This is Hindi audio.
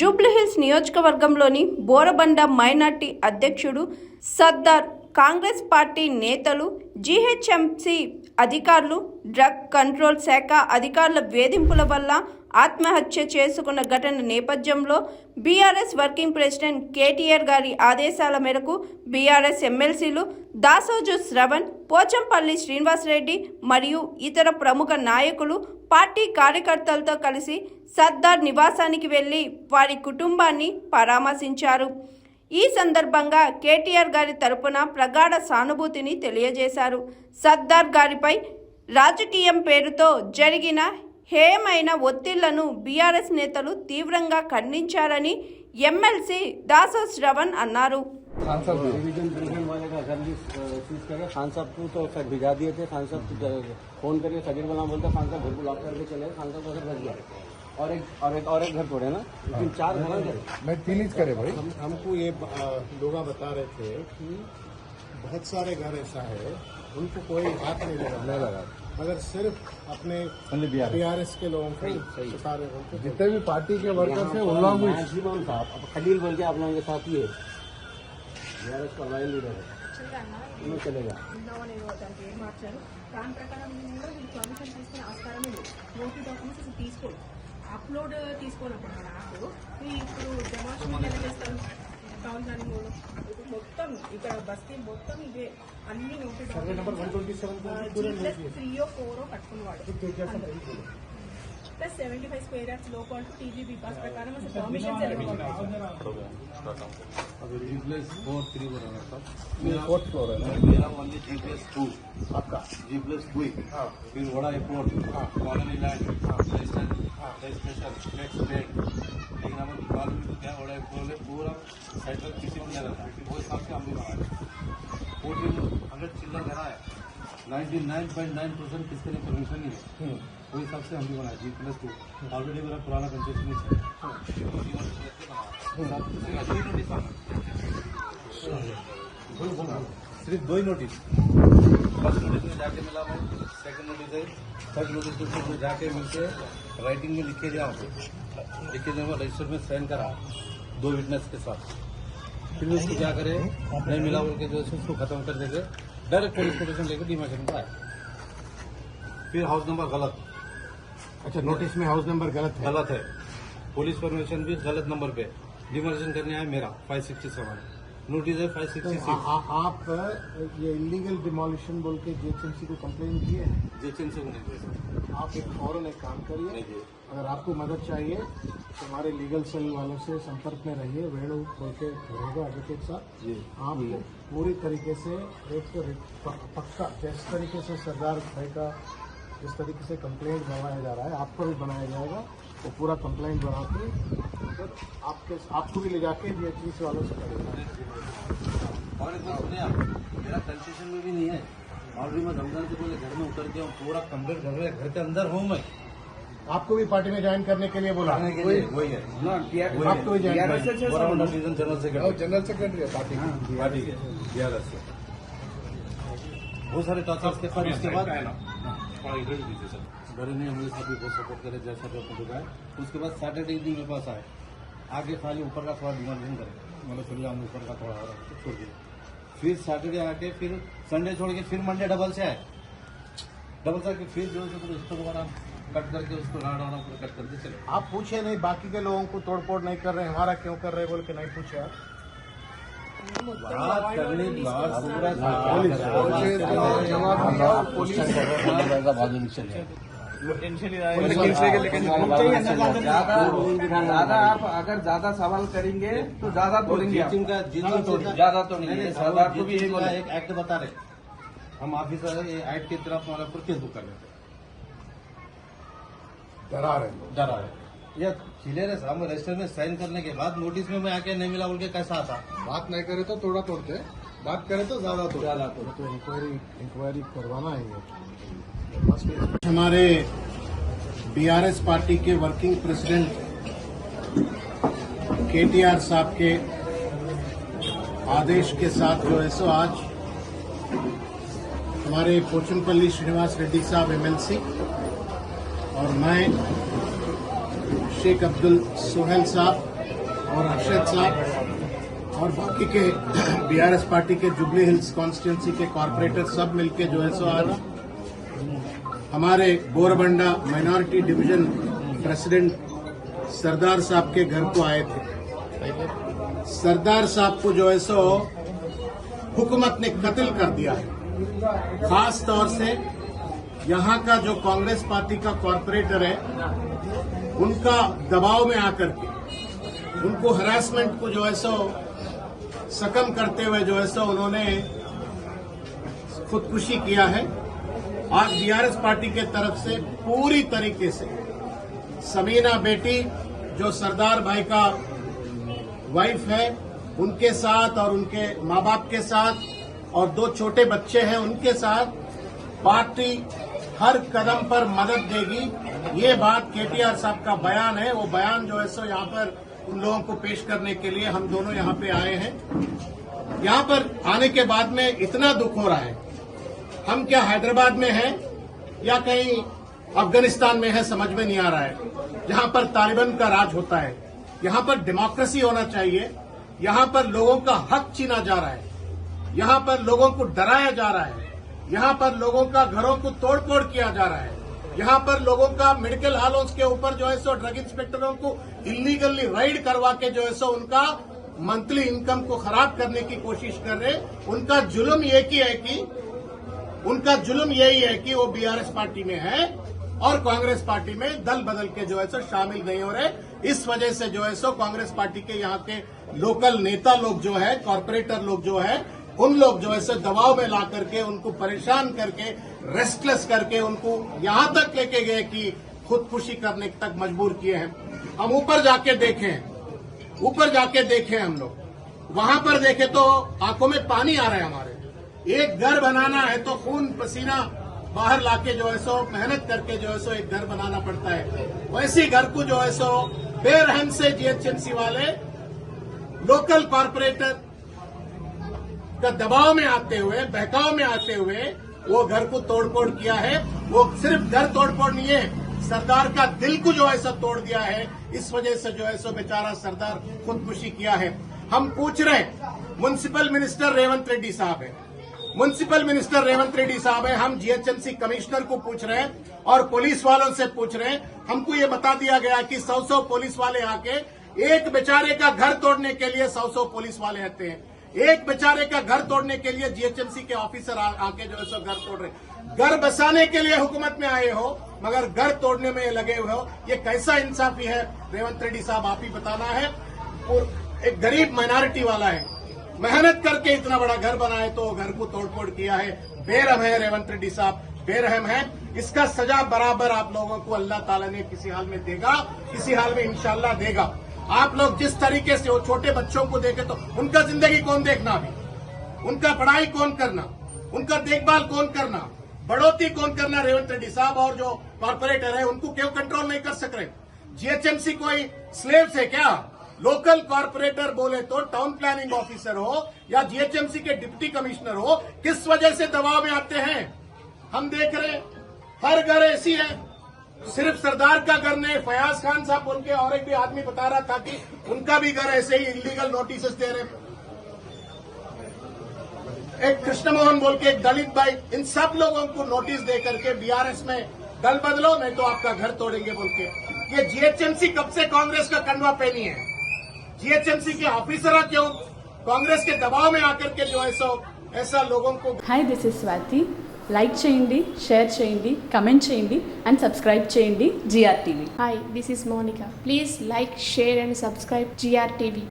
జూబ్లీహిల్స్ నియోజకవర్గంలోని బోరబండ మైనార్టీ అధ్యక్షుడు సర్దార్, కాంగ్రెస్ పార్టీ నేతలు, జీహెచ్ఎంసీ అధికారులు, డ్రగ్ కంట్రోల్ శాఖ అధికారుల వేధింపుల వల్ల ఆత్మహత్య చేసుకున్న ఘటన నేపథ్యంలో బీఆర్ఎస్ వర్కింగ్ ప్రెసిడెంట్ కేటీఆర్ గారి ఆదేశాల మేరకు బీఆర్ఎస్ ఎమ్మెల్సీలు దాసోజు శ్రవణ్, పోచంపల్లి శ్రీనివాసరెడ్డి మరియు ఇతర ప్రముఖ నాయకులు పార్టీ కార్యకర్తలతో కలిసి సర్దార్ నివాసానికి వెళ్లి వారి కుటుంబాన్ని పరామర్శించారు. ఈ సందర్భంగా కేటీఆర్ గారి తరపున ప్రగాఢ సానుభూతిని తెలియజేశారు. సర్దార్ గారిపై రాజకీయం పేరుతో జరిగిన హేయమైన ఒత్తిళ్లను బీఆర్ఎస్ నేతలు తీవ్రంగా ఖండించారని ఎమ్మెల్సీ దాసో శ్రవణ్ అన్నారు. खान साहब डिवीजन प्रेसिडेंट वाले का घर भी सीज करे। खान साहब को तो सर भिजा दिए थे। खान साहब फोन करके सगीर वाला बोलता खान साहब घर को लॉक करके चले। खान साहब का घर बच गया और एक घर तोड़े ना, लेकिन 4 घर करे। मैं रिलीज करे भाई। हमको ये लोग बता रहे थे कि बहुत सारे घर ऐसा है उनको कोई हाथ नहीं लगा, मगर सिर्फ अपने बीआरएस के लोगों को सारे जितने भी पार्टी के वर्कर्स हैं उन लोगों को मैक्सिमम था। खलील बोल के आप लोगों के साथ ही है, बीआरएस का रॉयल लीडर है, चलेगा దాని ప్రకారం పర్మిషన్ తీసుకునే ఆస్కారమే లేదు. ఓటీ డాక్యుమెంట్స్ తీసుకోండి, అప్లోడ్ తీసుకోనప్పుడు మన యాప్ ఇప్పుడు డెమాన్స్ట్రేషన్ ఎలా చేస్తారు టౌన్ ప్లానింగ్ ఇప్పుడు మొత్తం ఇక్కడ బస్తీ మొత్తం ఇవే అన్ని ఓటీ డాక్యుమెంట్స్ 3 or 4 కట్టుకున్నవాడు ప్లస్ 75 స్క్వేర్ యార్డ్స్ లోపల టీజీబీ పాస్ ప్రకారం అసలు పర్మిషన్ फोर्थ फ्लोर है ना मेरा ओनली G+2 आपका G+2 फिर वड़ा airport colony land special next date, लेकिन हम प्रॉब्लम तो क्या वड़ा एयरपोर्ट में पूरा सेंट्रल किसी में नहीं रहता, वो हिसाब से हम भी बनाए 100 चिल्लर घर है 99.9% किसके लिए परमिशन नहीं है, वो हिसाब से हम भी बनाए G+2 ऑलरेडी मेरा पुराना कंसेशन है। सिर्फ 2 ही नोटिस, फर्स्ट नोटिस में जाके मिला मैं, सेकंड नोटिस है, थर्ड नोटिस में जाके मिलके राइटिंग में लिखे जाओ, लिखे जाओ रजिस्टर में साइन करा 2 विटनेस के साथ, फिर उसको क्या करे नहीं मिला बोल के जो उसको खत्म कर देंगे, डायरेक्ट पुलिस स्टेशन लेकर डिमार्केशन पर आए। फिर हाउस नंबर गलत, अच्छा नोटिस में हाउस नंबर गलत है, पुलिस परमिशन भी गलत नंबर पे, डिमार्केशन करने आया मेरा 567 नोटिस है 566। आप ये इलीगल डिमोलिशन बोल के जीएचएमसी को कंप्लेन किए हैं? जीएचएमसी को नहीं किया। आप एक फौरन एक काम करिए, अगर आपको मदद चाहिए तो हमारे लीगल सेल वालों से संपर्क में रहिए, वेणु बोल के रहेगा एडवोकेट साहब, आप पूरी तरीके से एक पक्का जिस तरीके से सरदार भाई का जिस तरीके से कंप्लेंट बनवाया जा रहा है आपको भी बनाया जाएगा, वो पूरा कंप्लेंट बना के आपको भी ले जाके जीएचएमसी वालों से करेगा। और एक बात सुनिए आप, मेरा कंसेशन में भी नहीं है, ऑलरेडी मैं रमजान से पहले घर में उतर के हूँ, पूरा कंप्लीट घर के अंदर हूँ मैं। आपको भी पार्टी में ज्वाइन करने के लिए बोला? वही है आपको भी ज्वाइन जनरल सेक्रेटरी है पार्टी के BRS से बहुत सारे टॉचर्स के बाद उसके बाद डरे नहीं, हमारे साथ भी बहुत सपोर्ट करे जैसा जो होगा। उसके बाद सैटरडे दिन मेरे पास आए, आगे खाली ऊपर का थोड़ा डिमांड करे, मतलब चलिए हम ऊपर का थोड़ा छोड़ दिया, फिर सैटरडे आके फिर संडे छोड़ के फिर मंडे डबल से आए, डबल से आके फिर जो इसको दोबारा कट करके उसको राडा कट करके चले। आप पूछे नहीं बाकी के लोगों को तोड़फोड़ नहीं कर रहे, हमारा क्यों कर रहे बोल के नहीं पूछे आप? बात करने की बात ज्यादा आप अगर ज्यादा सवाल करेंगे तो ज्यादा तोड़ेंगे, ज्यादा तो नहीं। सरदार को भी एक एक्ट बता रहे, हम ऑफिसर एक्ट की तरफ हमारे ऊपर केस बुक कर लेते, डरा रहे या क्लियर है। हम रजिस्टर में साइन करने के बाद नोटिस में मैं आके नहीं मिला बोल के कैसा आता, बात नहीं करे तो थोड़ा तोड़ते, बात करे तो ज्यादा तो इंक्वायरी करवाना है। हमारे बीआरएस पार्टी के वर्किंग प्रेसिडेंट केटीआर साहब के आदेश के साथ जो है सो आज हमारे पोचनपल्ली श्रीनिवास रेड्डी साहब एमएलसी और मैं शेख अब्दुल सोहेल साहब और अक्षत साहब और बाकी के बीआरएस पार्टी के जुबली हिल्स कॉन्स्टिट्यूंसी के कॉरपोरेटर सब मिलके जो है सो आज हमारे बोरबंडा माइनॉरिटी डिवीजन प्रेसिडेंट सरदार साहब के घर को आए थे। सरदार साहब को जो है सो हुकूमत ने कत्ल कर दिया है। खास तौर से यहाँ का जो कांग्रेस पार्टी का कॉरपोरेटर है उनका दबाव में आकर के उनको हरासमेंट को जो है सो सकम करते हुए जो है सो उन्होंने खुदकुशी किया है। आज बीआरएस पार्टी के तरफ से पूरी तरीके से समीना बेटी जो सरदार भाई का वाइफ है उनके साथ और उनके माँ बाप के साथ और 2 छोटे बच्चे हैं उनके साथ पार्टी हर कदम पर मदद देगी। ये बात केटीआर साहब का बयान है। वो बयान जो है सो यहाँ पर उन लोगों को पेश करने के लिए हम दोनों यहाँ पे आए हैं। यहाँ पर आने के बाद में इतना दुख हो रहा है। हम क्या हैदराबाद में हैं या कहीं अफगानिस्तान में है समझ में नहीं आ रहा है। जहाँ पर तालिबान का राज होता है, यहाँ पर डेमोक्रेसी होना चाहिए, यहाँ पर लोगों का हक छीना जा रहा है, यहाँ पर लोगों को डराया जा रहा है, यहाँ पर लोगों का घरों को तोड़-फोड़ किया जा रहा है, यहाँ पर लोगों का मेडिकल हॉलों के ऊपर जो है सो ड्रग इंस्पेक्टरों को इलीगली राइड करवा के जो है सो उनका मंथली इनकम को खराब करने की कोशिश कर रहे। उनका जुल्म यही है कि वो बीआरएस पार्टी में है और कांग्रेस पार्टी में दल बदल के जो है सो शामिल नहीं हो रहे। इस वजह से जो है सो कांग्रेस पार्टी के यहाँ के लोकल नेता लोग जो है, कॉर्पोरेटर लोग जो है, उन लोग जो है सो दबाव में ला करके उनको परेशान करके रेस्टलेस करके उनको यहाँ तक लेके गए कि खुदकुशी करने तक मजबूर किए हैं। हम ऊपर जाके देखें हम लोग वहां पर देखें तो आंखों में पानी आ रहा है। हमारे एक घर बनाना है तो खून पसीना बाहर लाके जो है सो मेहनत करके जो है सो एक घर बनाना पड़ता है। वैसे घर को जो है सो बेरहम से जीएचएमसी वाले लोकल कॉर्पोरेटर का दबाव में आते हुए, बहकाव में आते हुए वो घर को तोड़फोड़ किया है। वो सिर्फ घर तोड़फोड़ नहीं है, सरदार का दिल को जो है सो तोड़ दिया है। इस वजह से जो है सो बेचारा सरदार खुदकुशी किया है। हम पूछ रहे हैं, म्युनिसिपल मिनिस्टर रेवंत रेड्डी साहब है, हम जीएचएमसी कमिश्नर को पूछ रहे हैं और पुलिस वालों से पूछ रहे हैं। हमको ये बता दिया गया कि 100 पुलिस वाले आके एक बेचारे का घर तोड़ने के लिए 100 पुलिस वाले आते हैं। एक बेचारे का घर तोड़ने के लिए जीएचएमसी के ऑफिसर आके जो है सो घर तोड़ रहे। घर बसाने के लिए हुकूमत में आए हो मगर घर तोड़ने में लगे हुए हो। ये कैसा इंसाफी है रेवंत रेड्डी साहब, आप ही बताना है। और एक गरीब माइनॉरिटी वाला है, मेहनत करके इतना बड़ा घर बनाए तो घर को तोड़फोड़ किया है। बेरहम है रेवंत रेड्डी साहब, बेरहम है। इसका सजा बराबर आप लोगों को अल्लाह ताला ने किसी हाल में देगा, किसी हाल में इंशाल्लाह देगा। आप लोग जिस तरीके से वो छोटे बच्चों को देखे तो उनका जिंदगी कौन देखना, अभी उनका पढ़ाई कौन करना, उनका देखभाल कौन करना, बढ़ोतरी कौन करना। रेवंत रेड्डी साहब और जो कॉर्पोरेटर है उनको क्यों कंट्रोल नहीं कर सक रहे? जीएचएमसी कोई स्लेव्स है क्या? लोकल कॉर्पोरेटर बोले तो टाउन प्लानिंग ऑफिसर हो या जीएचएमसी के डिप्टी कमिश्नर हो, किस वजह से दबाव में आते हैं? हम देख रहे हैं हर घर ऐसी है। सिर्फ सरदार का घर नहीं, फयाज खान साहब बोल के और एक भी आदमी बता रहा था कि उनका भी घर ऐसे ही इलीगल नोटिस दे रहे। एक कृष्ण मोहन बोल के एक दलित भाई, इन सब लोगों को नोटिस दे करके बीआरएस में दल बदलो नहीं तो आपका घर तोड़ेंगे बोल के। ये जीएचएमसी कब से कांग्रेस का कंडवा पहनी है? जीएचएमसी के ऑफिसर क्यों कांग्रेस के दबाव में आकर के जो है सो ऐसा लोगों को। Hi this is Swathi. Like చేయండి, షేర్ చేయండి, కమెంట్ చేయండి అండ్ సబ్స్క్రైబ్ చేయండి GR TV. Hi, this is Monica. Please like, share and subscribe GR TV.